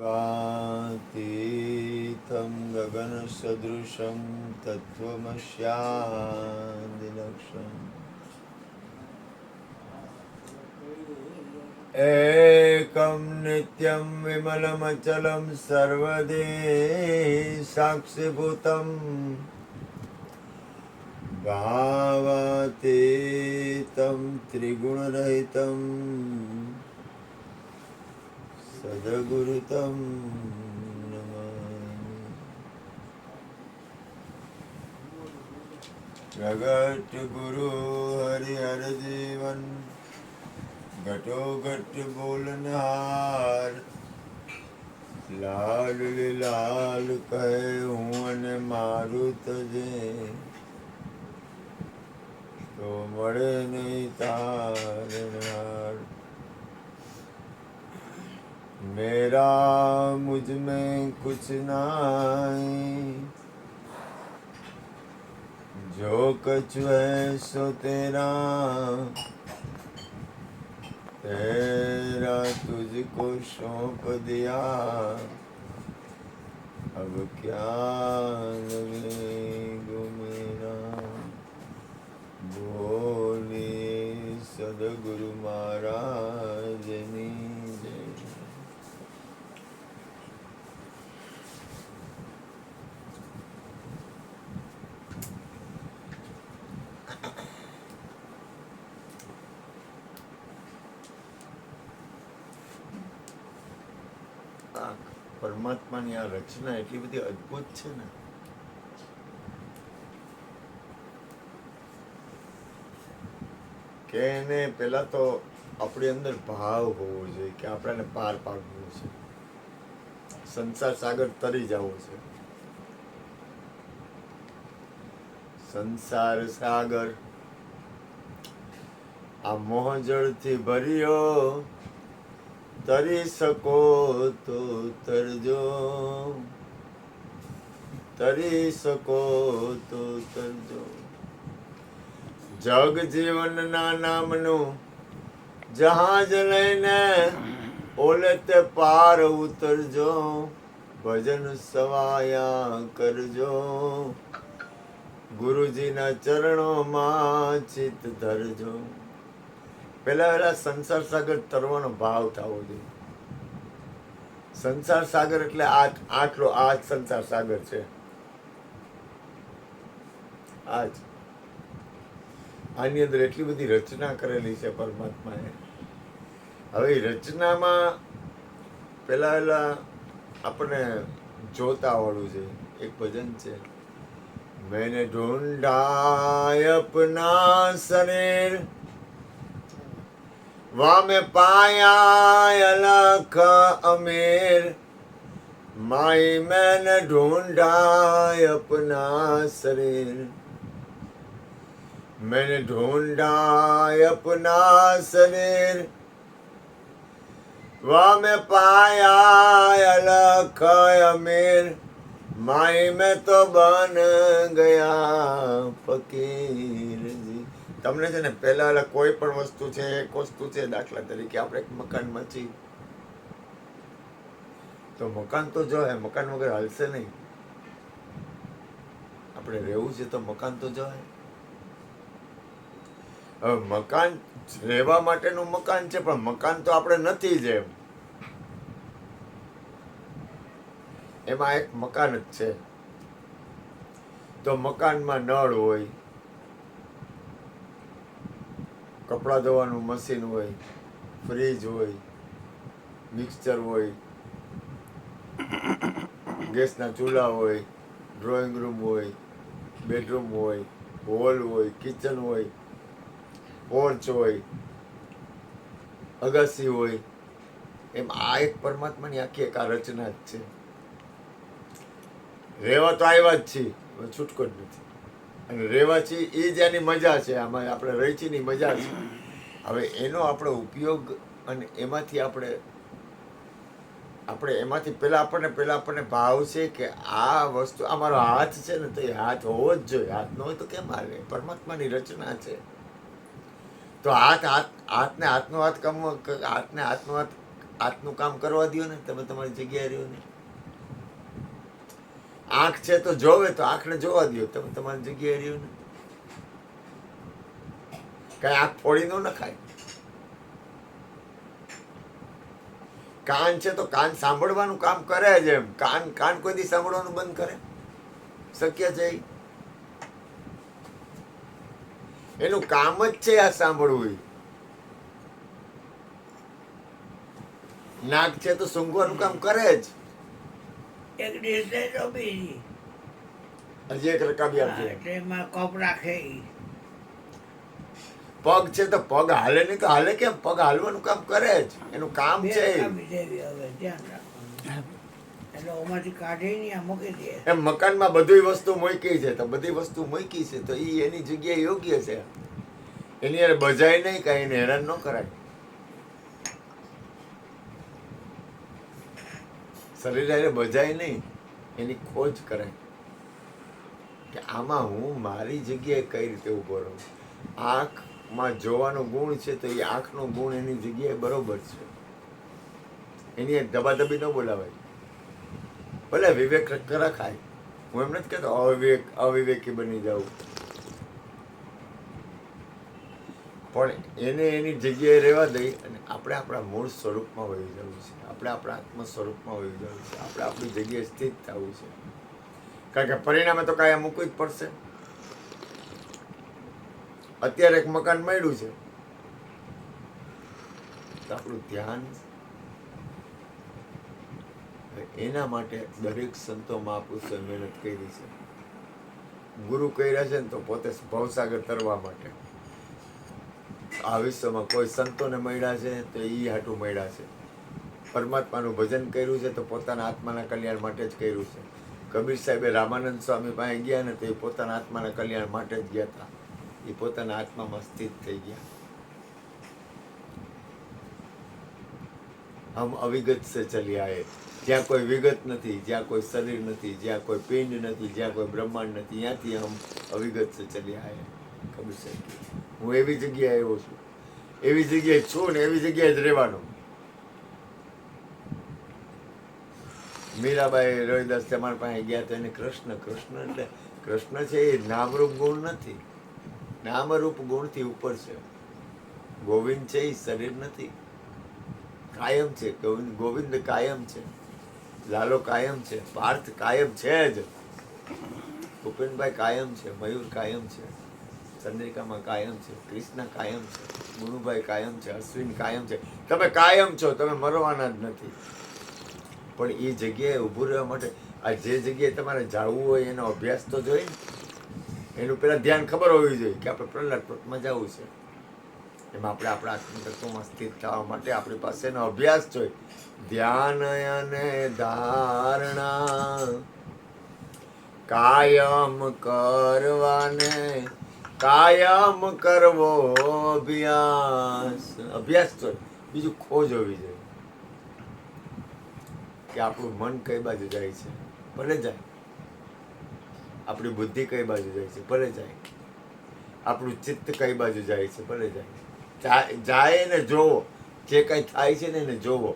वातीतं गगनसदृशं तत्त्वमस्यादिलक्ष्यम् एकं नित्यं विमलमचलं सर्वदे साक्षिभूतं भावातीतं त्रिगुणरहितं सद्गुरुतं नमामि। प्रगट गुरु हरिहर जीवन घटो घट बोलनहार लाल लाल कहे हूँ અને મારું તજે તો મળે નહીં તારનાર मेरा मुझ में कुछ नहीं जो कुछ है सो तेरा तेरा तुझको सौंप दिया अब क्या लगेगा मेरा बोले सदगुरु महाराज नी जय। પરમાત્માની આ રચના એટલી બધી અદ્ભુત છે ને કે એને પેલા તો આપણી અંદર ભાવ હોવો જોઈએ કે આપણને પાર પાડવું છે, સંસાર સાગર તરી જવો છે, સંસાર સાગર આ મોહજળથી ભર્યો તરી શકો તો તરજો, તરી શકો તો તરજો। જગ જીવનના નામનું જહાજ લઈને ઓલે તે પાર ઉતરજો, ભજન સવાયા કરજો, ગુરુજીના ચરણોમાં ચિત્ત ધરજો। પહેલા સંસાર સાગર તરવાનો ભાવ થવો જોઈએ। સંસાર સાગર એટલે આટલો આ સંસાર સાગર છે, આજ આની અંદર એટલી બધી રચના કરેલી છે પરમાત્માએ। હવે એ રચનામાં પહેલા આપણને જોતા આવડવું છે। એક ભજન છે, मैंने ढूंढा अपना शरीर वहाँ में पाया अलख अमीर, माई मैंने ढूंढा अपना शरीर, मैंने ढूंढा अपना शरीर वहाँ में पाया अलख अमीर, माई में तो बन ગયા ફકીરજી। તમને છે ને પહેલા કોઈ પણ વસ્તુ છે, એક વસ્તુ છે, દાખલા તરીકે આપણે એક મકાનમાં છીએ તો મકાન તો જોઈએ, મકાન વગર હાલશે નહીં। આપણે રહેવું છે તો મકાન તો જોઈએ। હવે મકાન રહેવા માટેનું મકાન છે પણ મકાન તો આપણે નથી જ એમાં એક મકાન જ છે। તો મકાનમાં નળ હોય, કપડાં ધોવાનું મશીન હોય, ફ્રીજ હોય, મિક્સચર હોય, ગેસના ચૂલા હોય, ડ્રોઈંગ રૂમ હોય, બેડરૂમ હોય, હોલ હોય, કિચન હોય, પોર્ચ હોય, અગાસી હોય। એમ આ એક પરમાત્માની આખી એક આ રચના જ છે। રહેવા તો આવ્યા જ છીએ, છૂટકો જ નથી, અને રહેવા છીએ એ જ એની મજા છે, આમાં આપણે રહી છીએ ની મજા છે। હવે એનો આપણો ઉપયોગ અને એમાંથી આપણે એમાંથી પહેલા આપણને ભાવ છે કે આ વસ્તુ આ મારો હાથ છે ને, તો એ હાથ હોવો જ જોઈએ, હાથ ન હોય તો કેમ હાલે? પરમાત્માની રચના છે તો હાથને હાથનો હાથ હાથનું કામ કરવા દો ને, તમે તમારી જગ્યાએ રહ્યો ને. આંખ છે તો જોવે, તો આંખને જોવા દો, તમે તમારી જગ્યાએ રહ્યો ને. કઈ આંખ ફોડી ન નખાય. કાન છે તો કાન સાંભળવાનું કામ કરે જ. એમ કાન કોઈ દી સાંભળવાનું બંધ કરે? શક્ય છે? એનું કામ જ છે આ સાંભળવું. નાક છે તો સૂંઘવાનું કામ કરે જ. એક દિવસે તો બીજી હજી એક રકાબી આપજે. તેમાં કપ રાખે ઈ. પગ છે તો પગ હાલે નહીં તો હાલે કેમ? પગ હાલવાનું કામ કરે જ. એનું કામ બે છે. રકાબી દેવી હવે ધ્યાન રાખવાનું. એટલે ઓમાંથી કાઢી ને આ મૂકી દે. એમ મકાનમાં બધી વસ્તુ મૂકી છે, તો બધી વસ્તુ મૂકી છે તો ઈ એની જગ્યાએ યોગ્ય છે. એની યાર બજાય નહીં, કાંઈ એને હેરાન ન કરાય. શરીર હારે બજાય નહીં, એની ખોજ કરાય કે આમાં હું મારી જગ્યાએ કઈ રીતે ઊભો રહું. આંખમાં જોવાનો ગુણ છે તો એ આંખનો ગુણ એની જગ્યાએ બરોબર છે. એની એક દબાદબી ન બોલાવાય. ભલે વિવેક રખાય, હું એમ નથી કહેતો અવિવેકી બની જાઉં, પણ એને એની જગ્યાએ રહેવા દઈ અને આપણે આપણા મૂળ સ્વરૂપમાં વહી જવું છે. આપણે આપણા આત્મ સ્વરૂપમાં વહી જવું છે. આપણે આપણી જગ્યાએ સ્થિત થવું છે. કારણ કે પરિણામે તો કાંઈ મૂકવું જ પડશે. અત્યારે એક મકાન મળ્યું છે તો આપણું ધ્યાન એના માટે દરેક સંતો મહાપુરુષોએ મહેનત કરી છે. ગુરુ કર્યા છે ને તો પોતે ભવસાગર તરવા માટે. આ વિશ્વમાં કોઈ સંતોને મળ્યા છે તો એ હાટું મળ્યા છે. પરમાત્માનું ભજન કર્યું છે તો પોતાના આત્માના કલ્યાણ માટે જ કર્યું છે. કબીર સાહેબે રામાનંદ સ્વામી પાસે ગયા ને તો એ પોતાના આત્માના કલ્યાણ માટે જ ગયા હતા. એ પોતાના આત્મામાં સ્થિત થઈ ગયા. હમ અવિગત સે ચલી આયે. જ્યાં કોઈ વિગત નથી, જ્યાં કોઈ શરીર નથી, જ્યાં કોઈ પિંડ નથી, જ્યાં કોઈ બ્રહ્માંડ નથી, ત્યાંથી હમ અવિગત સે ચલી આયે. કબીર સાહેબ, હું એવી જગ્યાએ આવ્યો છું, એવી જગ્યાએ છું ને એવી જગ્યાએ જ રહેવાનું. મીરાબાઈ રોહિદાસ તમારા પાસે ગયા તો એને કૃષ્ણ એટલે કૃષ્ણ છે એ નામરૂપ ગુણ નથી, નામરૂપ ગુણથી ઉપર છે. ગોવિંદ છે એ શરીર નથી, કાયમ છે. ગોવિંદ કાયમ છે, લાલો કાયમ છે, પાર્થ કાયમ છે જ, ભૂપેનભાઈ કાયમ છે, મયુર કાયમ છે, ચંદ્રિકામાં કાયમ છે, કૃષ્ણ કાયમ છે, ગુરુભાઈ કાયમ છે, અશ્વિન કાયમ છે. તમે કાયમ છો, તમે મરવાના જ નથી. પણ એ જગ્યાએ ઊભું રહેવા માટે આ જે જગ્યાએ તમારે જવું હોય એનો અભ્યાસ તો જોઈએ ને. એનું પેલા ધ્યાન ખબર હોવી જોઈએ કે આપણે પ્રહલાદ પર્વતમાં જવું છે. એમાં આપણે આપણા આત્મતત્વમાં સ્થિત થવા માટે આપણી પાસે એનો અભ્યાસ જોઈએ. ધ્યાન અને ધારણા કાયમ કરવાને કાયમ કરવો અભ્યાસ. અભ્યાસ જોઈએ, બીજું ખોજ હોવી જોઈએ કે આપણું મન કઈ બાજુ જાય છે, ભલે જાય. આપણી બુદ્ધિ કઈ બાજુ જાય છે, ભલે જાય. આપણું ચિત્ત કઈ બાજુ જાય છે, ભલે જાય. જાય ને જોવો, જે કંઈ થાય છે ને એને જોવો.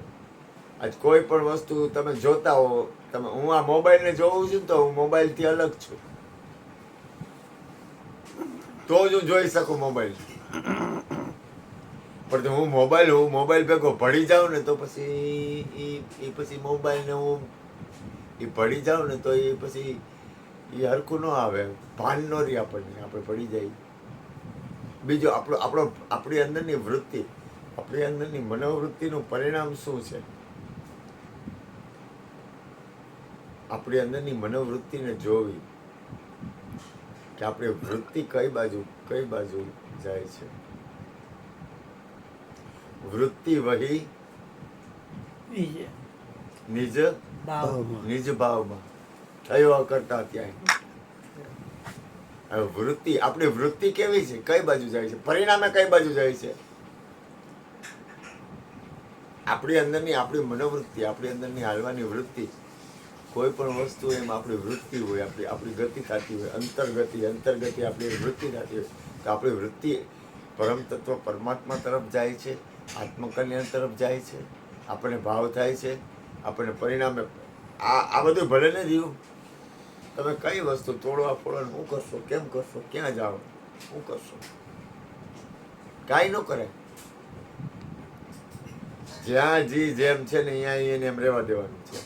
આજ કોઈ પણ વસ્તુ તમે જોતા હો, તમે હું આ મોબાઈલને જોઉં છું ને તો હું મોબાઈલથી અલગ છું, તો જ હું જોઈ શકું મોબાઈલ. પણ હું મોબાઈલ ભેગો ભળી જાઉં ને તો પછી મોબાઈલને હું ભળી જાઉં ને તો એ પછી એ હરખું ન આવે, ભાન ન રહે આપણને, આપણે પડી જાય. બીજું આપણી અંદરની વૃત્તિ, આપણી અંદરની મનોવૃત્તિનું પરિણામ શું છે? આપણી અંદરની મનોવૃત્તિને જોવી કે આપણી વૃત્તિ કઈ બાજુ જાય છે. વૃત્તિ વહી નિજ ભાવમાં થયો કરતા ત્યાં. વૃત્તિ, આપણી વૃત્તિ કેવી છે, કઈ બાજુ જાય છે, પરિણામે કઈ બાજુ જાય છે? આપણી અંદરની આપણી મનોવૃત્તિ, આપણી અંદરની હાલવાની વૃત્તિ, કોઈ પણ વસ્તુ એમ આપણી વૃત્તિ હોય, આપણી ગતિ થતી હોય, અંતર્ગતિ આપણી વૃત્તિ થતી હોય, તો આપણી વૃત્તિ પરમ તત્વ પરમાત્મા તરફ જાય છે, આત્મકલ્યાણ તરફ જાય છે, આપણને ભાવ થાય છે, આપણને પરિણામે આ બધું ભલે ને જીવ તમે કઈ વસ્તુ તોડવા ફોડવાનું શું કરશો, કેમ કરશો, ક્યાં જાઓ, શું કરશો, કાંઈ ન કરે. જ્યાં જી જેમ છે ને અહીંયા એને એમ રહેવા દેવાનું છે.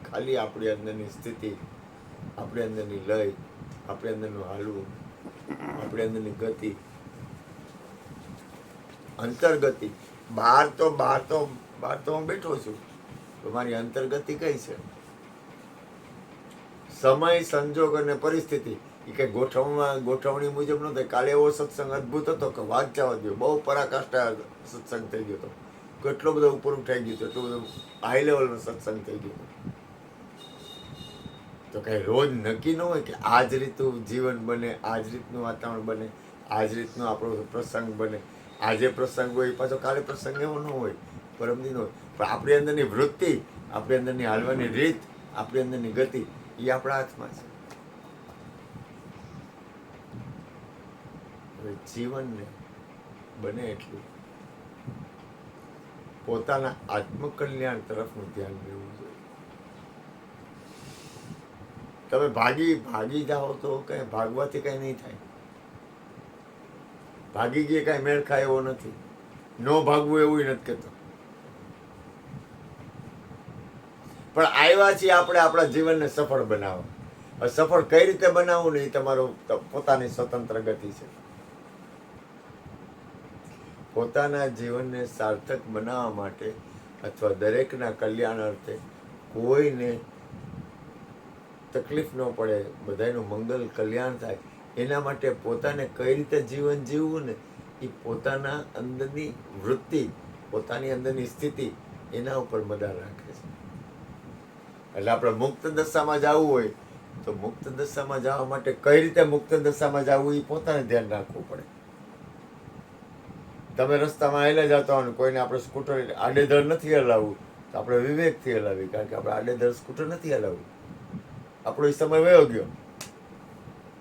ખાલી આપણી અંદરની સ્થિતિ, આપણી અંદરની લય, આપણી અંદરનું હાલવું, આપણી અંદરની ગતિ, અંતર્ગતિ. બહાર તો હું બેઠો છું, તો મારી અંતર્ગતિ કઈ છે? સમય, સંજોગ અને પરિસ્થિતિ એ કઈ ગોઠવણી મુજબ ન થાય. કાલે એવો સત્સંગ અદભુત હતો કે વાત જવા દો, બહુ પરાકાષ્ઠા સત્સંગ થઈ ગયો હતો, કેટલો બધો ઉપર ઉઠાઈ ગયો હતો, એટલો બધો હાઈ લેવલનો સત્સંગ થઈ ગયો હતો. તો કઈ રોજ નક્કી ન હોય કે આ જ રીતનું જીવન બને, આ જ રીતનું વાતાવરણ બને, આ જ રીતનો આપણો પ્રસંગ બને. આજે પ્રસંગ હોય પાછો કાલે પ્રસંગ એવો ન હોય, પરમદિન હોય. પણ આપણી અંદરની વૃત્તિ, આપણી અંદરની હાલવાની રીત, આપણી અંદરની ગતિ એ આપણા હાથમાં છે. હવે જીવનને બને એટલું પોતાના આત્મકલ્યાણ તરફનું ધ્યાન દેવું જોઈએ. તમે ભાગી જાઓ તો કઈ ભાગવાથી કઈ નહીં થાય. ભાગી ગયે કઈ મેળ ખાય એવો નથી. ન ભાગવું એવું નથી કહેતો. પણ આવ્યા છીએ આપણે આપણા જીવનને સફળ બનાવવા. સફળ કઈ રીતે બનાવવું ને એ તમારો પોતાની સ્વતંત્ર ગતિ છે. પોતાના જીવનને સાર્થક બનાવવા માટે અથવા દરેકના કલ્યાણ અર્થે કોઈને તકલીફ ન પડે, બધાનું મંગલ કલ્યાણ થાય, એના માટે પોતાને કઈ રીતે જીવન જીવવું ને એ પોતાના અંદરની વૃત્તિ, પોતાની અંદરની સ્થિતિ એના ઉપર મદાર રાખે છે. એટલે આપણે મુક્ત દશામાં જવું હોય તો મુક્ત દશામાં જવા માટે કઈ રીતે મુક્ત દશામાં જવું એ પોતાને ધ્યાન રાખવું પડે. તમે રસ્તામાં હાલ્યા જતા હોય, કોઈને આપણે સ્કૂટર આડેધડ નથી હલાવવું તો આપણે વિવેકથી હલાવી, કારણ કે આપણે આડેધડ સ્કૂટર નથી હલાવવું. આપણો એ સમય વયો ગયો.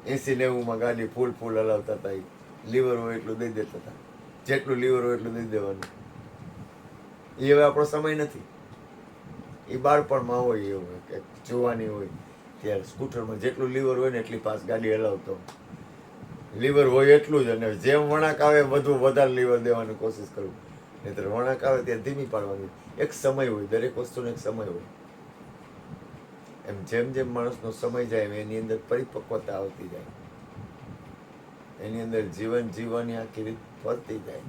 80-90માં ગાડી ફૂલ હલાવતા હતા. લીવર હોય એટલું દઈ દેતા હતા, જેટલું લીવર હોય એટલું દઈ દેવાનું. એ હવે આપણો સમય નથી. એ બાળપણમાં હોય એવું કે જોવાની હોય ત્યારે સ્કૂટરમાં જેટલું લીવર હોય ને એટલી પાસ ગાડી હલાવતો. લીવર હોય એટલું જ, અને જેમ વળાંક આવે વધુ વધારે લીવર દેવાની કોશિશ કરવું, નહીંતર વળાંક આવે ત્યારે ધીમી પાડવાની. એક સમય હોય, દરેક વસ્તુનો એક સમય હોય. એમ જેમ જેમ માણસનો સમય જાય એની અંદર પરિપક્વતા આવતી જાય, એની અંદર જીવન જીવવાની આખી રીત ફરતી જાય.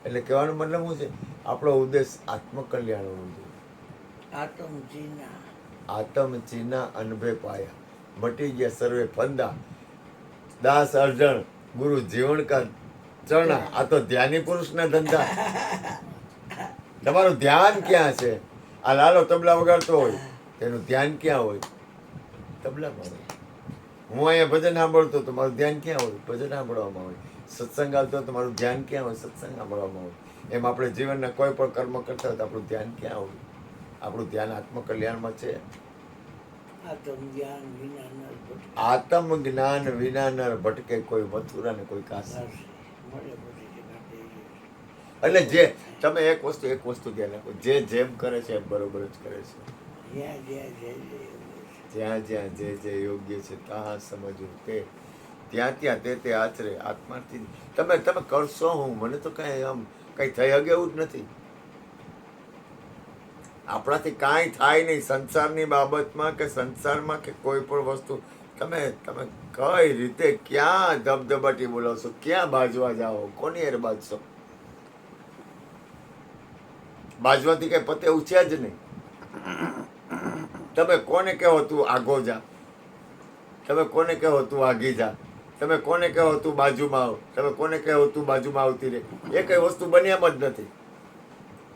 એટલે કહેવાનો મતલબ શું છે? આપણો ઉદ્દેશ આત્મકલ્યાણ હોવું જોઈએ. આત્મચીના અનભે પાયા, મટી ગયા સર્વે ફંદા, દાસ અર્જણ ગુરુ જીવન કા ચરણા. આ તો ધ્યાની પુરુષના ધંધા. તમારું ધ્યાન ક્યાં છે? આ લાલો તબલા વગાડતો હોય તેનું ધ્યાન ક્યાં હોય? તબલામાં હોય. હું અહીંયા ભજન સાંભળતો તો મારું ધ્યાન ક્યાં હોય? ભજન સાંભળવામાં હોય. સત્સંગ આવતો તો મારું ધ્યાન ક્યાં હોય? સત્સંગ સાંભળવામાં હોય. એમ આપણે જીવનના કોઈ પણ કર્મ કરતા હોય તો આપણું ધ્યાન ક્યાં હોય? આપણું ધ્યાન આત્મકલ્યાણમાં છે. આત્મ જ્ઞાન વિના નર ભટકે, કોઈ મથુરા ને કોઈ કાશી. એટલે જે તમે એક વસ્તુ ધ્યાન રાખો, જે જેમ કરે છે એમ બરોબર જ કરે છે. જ્યાં જ્યાં જે યોગ્ય છે ત્યાં સમજવું, તે ત્યાં તે આચરે આત્માથી. તમે કરશો હું, મને તો કઈ આમ કઈ થઈ શકે એવું જ નથી. આપણાથી કાંઈ થાય નહીં સંસારની બાબતમાં કે સંસારમાં કે કોઈ પણ વસ્તુ. તમે કઈ રીતે ક્યાં ધબધબાટી બોલાવશો, ક્યાં બાજવા જાઓ, કોની યાર બાજશો? બાજવાથી કઈ પતે એવું છે જ નહીં. તમે કોને કહો તું આગો જા, તમે કોને કહો તું આગી જા, તમે કોને કહો તું બાજુમાં આવ, તમે કોને કહો તું બાજુમાં આવતી રહે? એ કઈ વસ્તુ બની એમ જ નથી.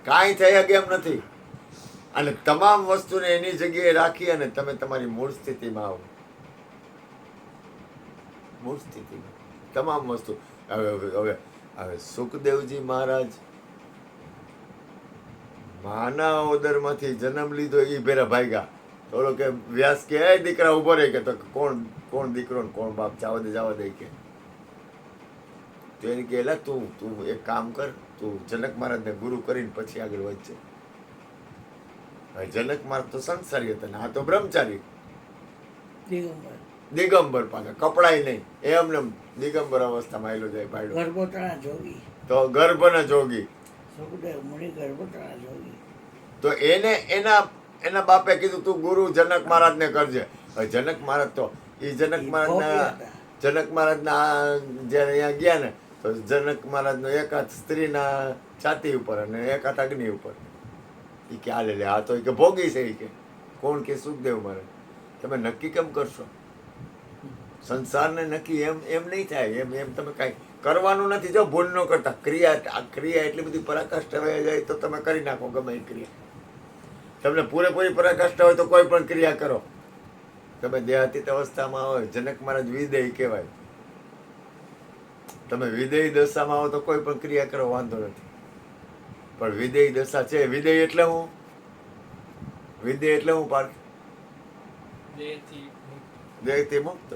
કાંઈ થઈ શકે એમ નથી. અને તમામ વસ્તુને એની જગ્યાએ રાખી અને તમે તમારી મૂળ સ્થિતિમાં આવો. મૂળ સ્થિતિમાં તમામ વસ્તુ. હવે સુખદેવજી મહારાજ માના ઓદરમાંથી જન્મ લીધો એ ભેરા ભાગ્યા. થોડો કે વ્યાસ કે દીકરા ઉભો રહે, કે તો કોણ દીકરો ને કોણ બાપ, જવા દે કે. તો એને કે તું એક કામ કર, તું જનક મહારાજને ગુરુ કરીને પછી આગળ વધજે. હવે જનક મહારાજ તો સંસારી હતા ને આ તો બ્રહ્મચારી દિગંબર દિગંબર પાછા કપડાય નહીં એમને દિગંબર અવસ્થામાં આવેલો જાય ભાઈડો ગર્ભોતરા જોગી તો ગર્ભના જોગી સુખદેવ મુનિ ગર્ભોતરા જોગી. તો એને એના બાપે કીધું તું ગુરુ જનક મહારાજને કરજે. હવે જનક મહારાજ તો એ જનક મહારાજના જ્યારે અહીંયા ગયા ને તો જનક મહારાજનો એક હાથ સ્ત્રીના છાતી ઉપર અને એક હાથ અગ્નિ ઉપર. એ કે આ લે આ તો કે ભોગી છે. એ કે કોણ કે સુખદેવ મહારાજ. તમે નક્કી કેમ કરશો? સંસારને નક્કી એમ નહીં થાય. એમ તમે કાંઈ કરવાનું નથી. જો ભૂલ ન કરતા ક્રિયા એટલી બધી પરાકાષ્ઠા વહી જાય તો તમે કરી નાખો ગમે એ ક્રિયા. તમને પૂરેપૂરી પરાકાષ્ઠા હોય તો કોઈ પણ ક્રિયા કરો. તમે દેહાતીત અવસ્થામાં હોય જનક મહારાજ વિદેય કહેવાય. તમે વિદેય દશામાં આવો તો કોઈ પણ ક્રિયા કરો વાંધો નથી. પણ વિદેય દશા છે. વિદેય એટલે હું પાર્થ દેહથી મુક્ત.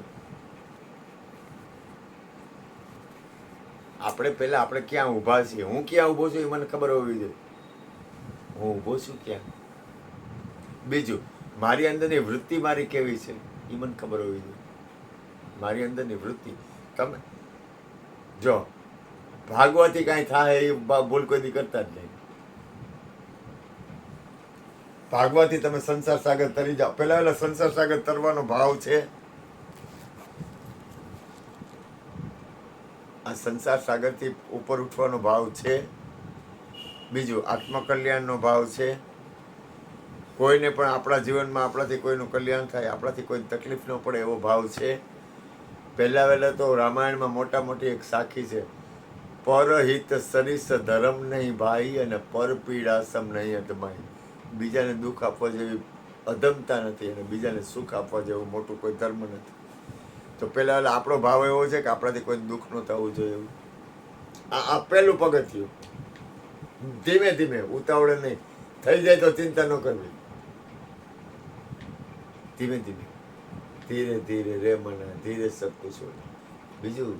આપણે ક્યાં ઊભા છીએ, હું ક્યાં ઊભો છું એ મને ખબર હોવી જોઈએ. હું ઊભો છું ક્યાં. બીજું મારી અંદરની વૃત્તિ મારી કેવી છે એ મને ખબર હોવી જોઈએ. મારી અંદરની વૃત્તિ તમે જો ભાગવાથી કાંઈ થાય એ ભૂલ કોઈ દી કરતા જ નહીં. ભાગવાથી તમે સંસાર સાગર તરી જાઓ. પહેલા સંસાર સાગર તરવાનો ભાવ છે. આ સંસાર સાગરથી ઉપર ઉઠવાનો ભાવ છે. બીજું આત્મકલ્યાણનો ભાવ છે. કોઈને પણ આપણા જીવનમાં આપણાથી કોઈનું કલ્યાણ થાય, આપણાથી કોઈ તકલીફ ન પડે એવો ભાવ છે. પહેલાં તો રામાયણમાં મોટી એક સાખી છે. પરહિત સરિસ ધર્મ નહીં ભાઈ અને પર પીડાસમ નહીં અધમાઈ. બીજાને દુઃખ આપવા જેવી અધમતા નથી અને બીજાને સુખ આપવા જેવું મોટું કોઈ ધર્મ નથી. તો પહેલાં આપણો ભાવ એવો છે કે આપણાથી કોઈ દુઃખ ન થવું જોઈએ એવું. આ પહેલું પગથિયું. ધીમે ધીમે ઉતાવળે નહીં. થઈ જાય તો ચિંતા ન કરવી. ધીમે ધીમે ધીરે ધીરે રે મના ધીરે સબ કુછ હોય. બીજું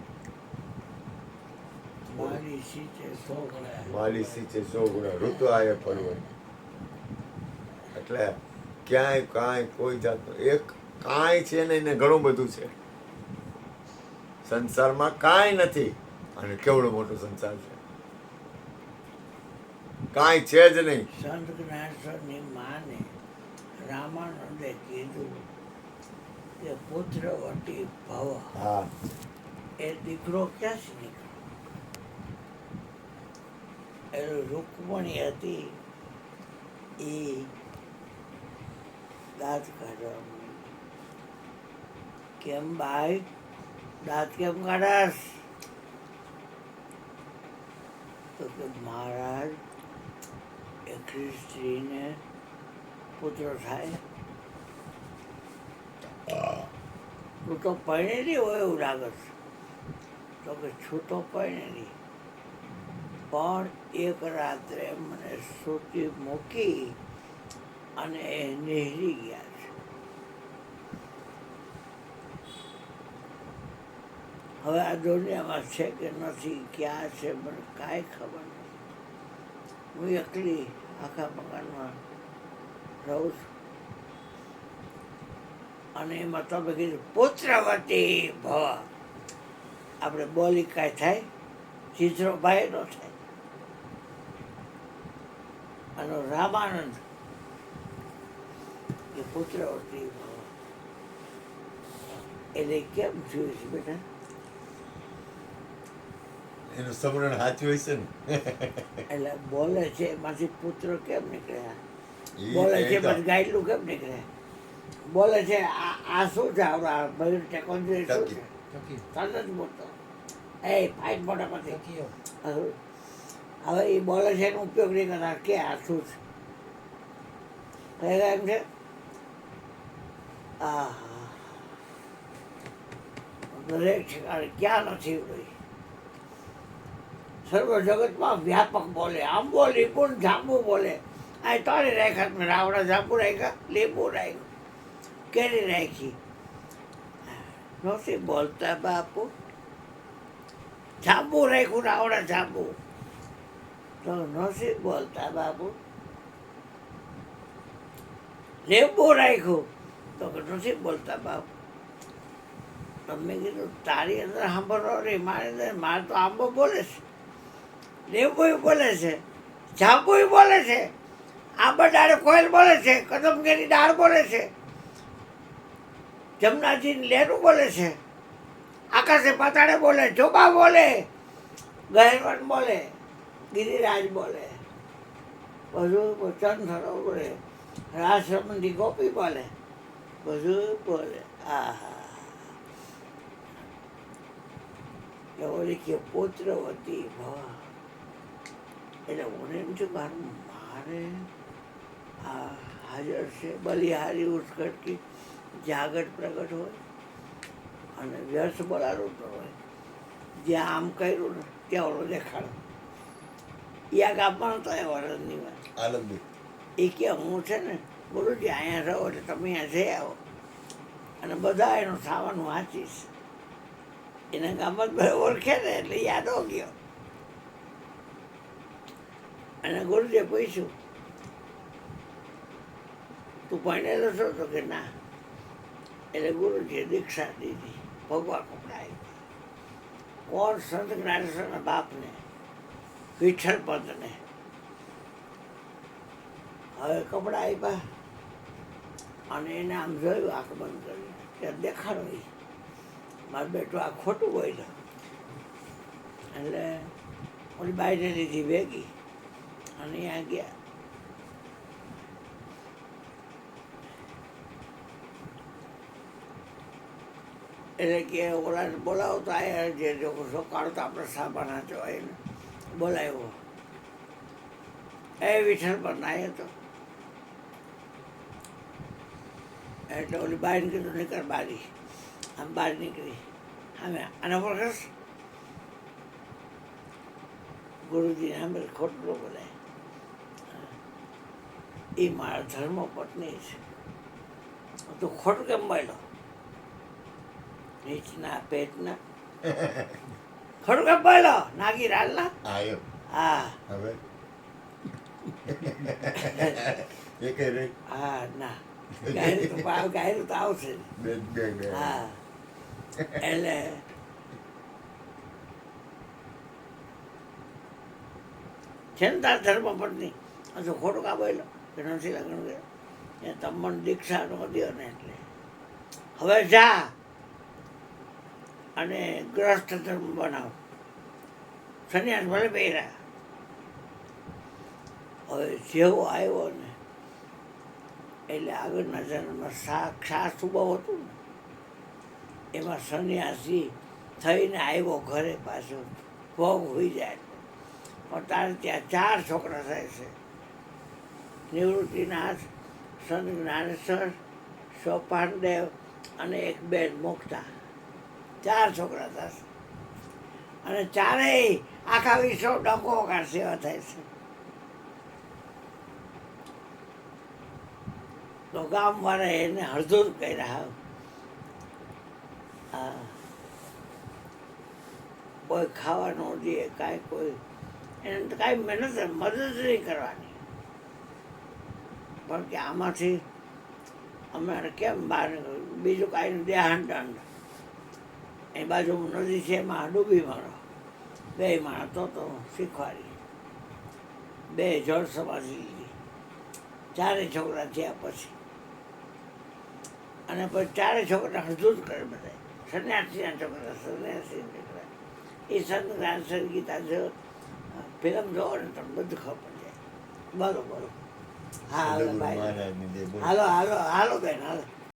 માલી સીચે 100 ગુણા ઋતુ આયે પરવર. એટલે ક્યાંય કાંઈ કોઈ જાતનું એક કાંઈ છે ને એને ઘણું બધું છે. સંસારમાં કાંઈ નથી અને કેવડો મોટો સંસાર છે. કાંઈ છે જ નહીં. સંત જ્ઞાનેશ્વરની માને રામાનંદે કીધું કે પુત્રવતી ભવ. હા એ દીકરો ક્યાંથી નીકળ્યો? એનું રૂકમણી હતી એ દાંત કાઢવા. કેમ બાઈ દાંત કેમ કાઢાસ? તો કે મહારાજ એકલી સ્ત્રીને પુત્ર થાય. તું તો પરણેલી હોય એવું લાગે છે. તો કે છું તો પરણેલી, પણ એક રાત્રે મને સૂતી મૂકી અને એ નહેરી ગયા છે. હવે આ દુનિયામાં છે કે નથી, ક્યાં છે, મને કાંઈ ખબર નથી. હું એકલી આખા મકાનમાં રહું છું. અને એમાં તમે કીધું પુત્રવતી ભવ. આપણે બોલી કાંઈ થાય, ચિત્રો ભાઈ ન થાય. અને રામાનંદ એ પુત્રવતી ભવ એટલે કેમ થયું છે બેટા? એનું સમરણ સાચું હોય છે ને. એટલે બોલે છે એમાંથી પુત્ર કેમ નીકળ્યા? બોલે છે એમાંથી ગાયલું કેમ નીકળે? બોલે છે આ શું છે? આવડા ભૈર ટેકોન્દ્રી શું છે? તરત જ બોલતો એ ફાઇટ મોટા પછી. હવે એ બોલે છે એનો ઉપયોગ નહીં કરતા કે આ શું છે? કહેલા એમ છે દરેક ઠેકાણે ક્યાં નથી રહી. સર્વ જગતમાં વ્યાપક બોલે. આંબો લીંબુ જાંબુ બોલે. આ તારી રાખ્યા મેં રાવડા જાંબુ રાખ્યા, લીંબુ રાખ્યું, કેરી રાખી. નથી બોલતા બાપુ. જાંબુ રાખ્યું, રાવડા જાંબુ તો નથી બોલતા બાપુ. લેબુ રાખ્યું તો કે નથી બોલતા બાપ. તમે કીધું તારી અંદર સાંભળો રે, મારી અંદર મારે તો આંબો બોલે છે, લેબુ બોલે છે, જાંબુ બોલે છે, આંબા ડાળ કોયલ બોલે છે, કદમગીરી ડાળ બોલે છે, જમનાજીની લહેરું બોલે છે, આકાશે પાતાળે બોલે, ચોબા બોલે, ગહેરવન બોલે, ગિરિરાજ બોલે, બધું ચંદ્ર બોલે, રાસમંદી ગોપી બોલે, બધું બોલે. આહા ઓલી કે પુત્રવતી ભવા. એટલે મને એમ છું મારે આ હાજર છે બલિહારી ઉત્કટકી જાગટ પ્રગટ હોય અને વ્યર્થ બોલારું તો હોય. જ્યાં આમ કર્યું ને ત્યાં ઓલો દેખાડો. યા ગામમાં તો એ વરદની વાત એ કે હું છે ને ગુરુજી અહીંયા રહો એટલે તમે અહીંયા જઈ આવો અને બધા એનું સાવાનું વાંચીશ. એના ગામમાં બધા ઓળખે ને એટલે યાદ હો ગયો. અને ગુરુજીએ પૂછ્યું તું ભણેલો છો તો કે ના. એટલે ગુરુજીએ દીક્ષા દીધી, ભગવા કપડા આપ્યા. કોણ? સંત જ્ઞાનેશ્વરના બાપને, વિઠ્ઠલ પંતને. હવે કપડા આપ્યા અને એને આમ જોયું આંખ બંધ કરી ત્યાં દેખાડો એ મારું બેટું આ ખોટું બોલ્યો. એટલે ઓલી બાઈને લીધી ભેગી અને ત્યાં ગયા. એટલે કે ઓલાને બોલાવો તો આ જે કાઢો તો આપણે સાબાના જોવાય ને બોલાવ્યો. એ વિઠ્ઠલ પણ આવ્યો હતો. એટલે ઓલી બાઈને કીધું નીકળ બારી. આમ બહાર નીકળી આમે આના પર ગુરુજીને આમે ખોટું ન બોલાય. એ મારા ધર્મ પત્ની છે, તું ખોટું કેમ બોલ્યો? નીચના પેટના ખોટું કેમ બોલ્યો? નાગી રાલના. હા હા ના ગાયરું તો આવશે. હા એટલે છે ને તાર ધર્મ પત્ની હજુ ખોટું કા બોલ્યો કે નથી લગ્ન કર્યો એ તમને દીક્ષા ન દો ને એટલે હવે જા અને ગ્રસ્ત ધર્મ બનાવ. સંન્યાસ ભલે પહેર્યા. હવે જેવો આવ્યો ને એટલે આગળના જન્મમાં સાક્ષાત બહુ હતું ને એમાં સંન્યાસી થઈને આવ્યો ઘરે પાછો ભોગ હોઈ જાય. પણ તારે ત્યાં 4 છોકરા થાય છે. નિવૃત્તિનાથ, સંત જ્ઞાનેશ્વર, સોપાનદેવ અને એક બેન મુક્તા. 4 છોકરા થશે અને ચારેય આખા વિશ્વ ડંકો કાર સેવા થાય છે. તો ગામવાળા એને હળધૂર કર્યા. હા કોઈ ખાવાનું દે કાંઈ કોઈ એને કાંઈ મહેનત મદદ નહીં કરવાની. પણ કે આમાંથી અમારે કેમ બહાર બીજું કાંઈ દેહાન દંડ એ બાજુ નદી છે એમાં ડૂબી મારો. 2 માણસ તો શીખવાડી 2 જળ સમાધિ લીધી. 4 છોકરા થયા પછી અને પછી 4 છોકરા હજુ જ કરે બધા. સન્યાસીના છોકરા સન્યાસીના છોકરા. એ સંત જ્ઞાનેશ્વર ગીતા જો ફિલ્મ જોવો ને તમને બધું ખબર જાય. બોલો બોલો. હા હાલો ભાઈ, હાલો હાલો હાલો બેન હાલો.